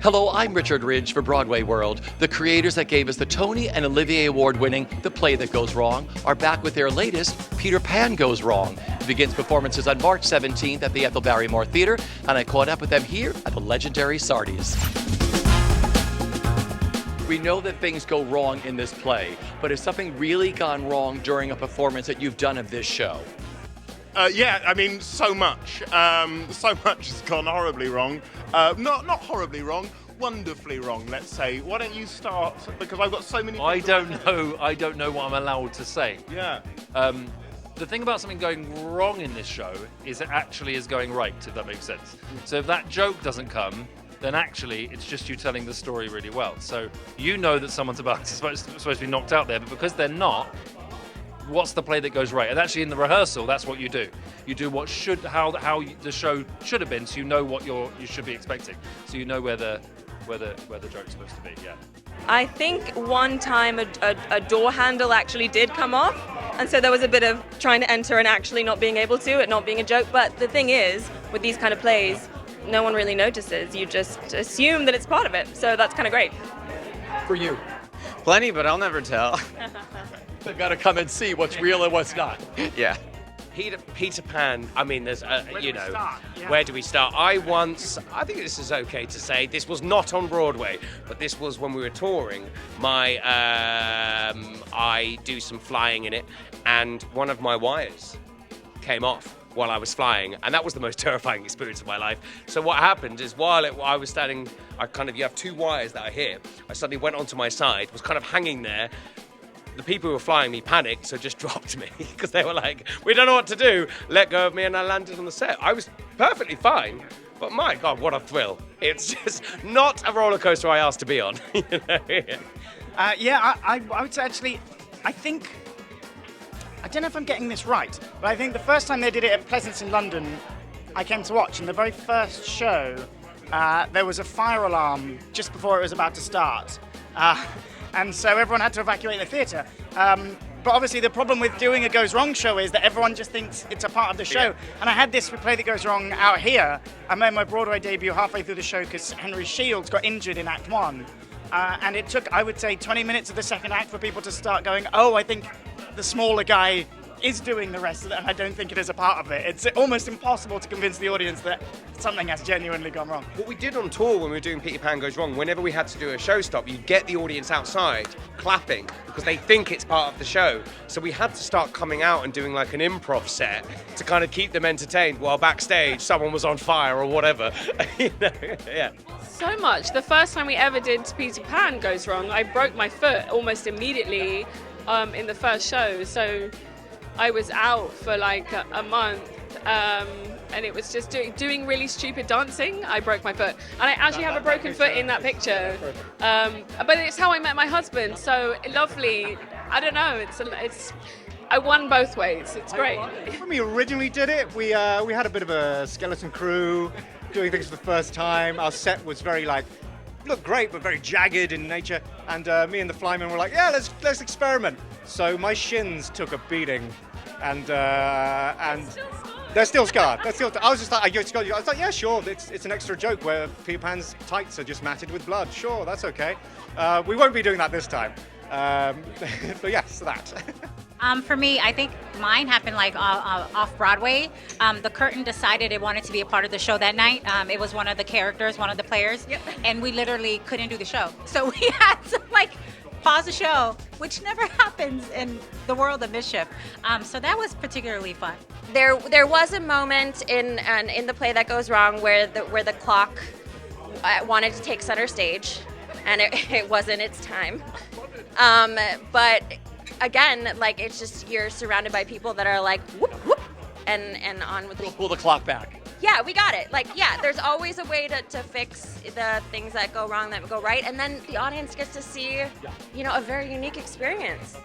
Hello, I'm Richard Ridge for BroadwayWorld. The creators that gave us the Tony and Olivier Award-winning The Play That Goes Wrong are back with their latest, Peter Pan Goes Wrong. It begins performances on March 17th at the Ethel Barrymore Theatre, and I caught up with them here at the legendary Sardi's. We know that things go wrong in this play, but has something really gone wrong during a performance that you've done of this show? Yeah, I mean, so much. So much has gone horribly wrong. Not horribly wrong, wonderfully wrong, let's say. Why don't you start? Because I've got so many... I don't know what I'm allowed to say. Yeah. The thing about something going wrong in this show is it actually is going right, if that makes sense. So if that joke doesn't come, then actually it's just you telling the story really well. So you know that someone's supposed to be knocked out there, but because they're not, what's the play that goes right? And actually in the rehearsal, that's what you do. You do what should, how the show should have been, so you know what you should be expecting. So you know where the joke's supposed to be, yeah. I think one time a door handle actually did come off, and so there was a bit of trying to enter and actually not being able to, it not being a joke. But the thing is, with these kind of plays, no one really notices. You just assume that it's part of it, so that's kind of great. For you? Plenty, but I'll never tell. They've got to come and see what's real and what's not. Yeah. Peter Pan, I mean, there's, where do we start? I think this is okay to say, this was not on Broadway, but this was when we were touring. I do some flying in it, and one of my wires came off while I was flying, and that was the most terrifying experience of my life. So what happened is while I was standing, you have two wires that are here. I suddenly went onto my side, was kind of hanging there. The people who were flying me panicked, so just dropped me because they were like, we don't know what to do, let go of me, and I landed on the set. I was perfectly fine, but my God, what a thrill. It's just not a roller coaster I asked to be on. You know? I would say actually, I don't know if I'm getting this right, but I think the first time they did it at Pleasance in London, I came to watch, and the very first show, there was a fire alarm just before it was about to start. And so everyone had to evacuate the theatre. But obviously the problem with doing a Goes Wrong show is that everyone just thinks it's a part of the show. Yeah. And I had this Play That Goes Wrong out here. I made my Broadway debut halfway through the show because Henry Shields got injured in Act 1. And it took, I would say, 20 minutes of the second act for people to start going, oh, I think the smaller guy is doing the rest of it, and I don't think it is a part of it. It's almost impossible to convince the audience that something has genuinely gone wrong. What we did on tour when we were doing Peter Pan Goes Wrong, whenever we had to do a show stop, you get the audience outside clapping because they think it's part of the show. So we had to start coming out and doing like an improv set to kind of keep them entertained while backstage someone was on fire or whatever. You know? Yeah. So much. The first time we ever did Peter Pan Goes Wrong, I broke my foot almost immediately in the first show. So I was out for like a month, and it was just doing really stupid dancing. I broke my foot, and I actually have a broken foot in that picture. But it's how I met my husband. So lovely. I don't know. I won both ways. It's great. When we originally did it, we had a bit of a skeleton crew doing things for the first time. Our set was very looked great, but very jagged in nature. And me and the flymen were like, yeah, let's experiment. So my shins took a beating, and they're still scarred. I was like, yeah, sure. It's an extra joke where Peter Pan's tights are just matted with blood. Sure, that's okay. We won't be doing that this time. But yes, that. For me, I think mine happened off Broadway. The curtain decided it wanted to be a part of the show that night. It was one of the characters, one of the players, yep. And we literally couldn't do the show. So we had to pause the show, which never happens in the world of mischief. So that was particularly fun. There was a moment in the Play That Goes Wrong where the clock wanted to take center stage, and it wasn't its time. But again, it's just you're surrounded by people that are like whoop whoop, and on with We'll pull the clock back. Yeah, we got it. There's always a way to fix the things that go wrong that go right, and then the audience gets to see, a very unique experience.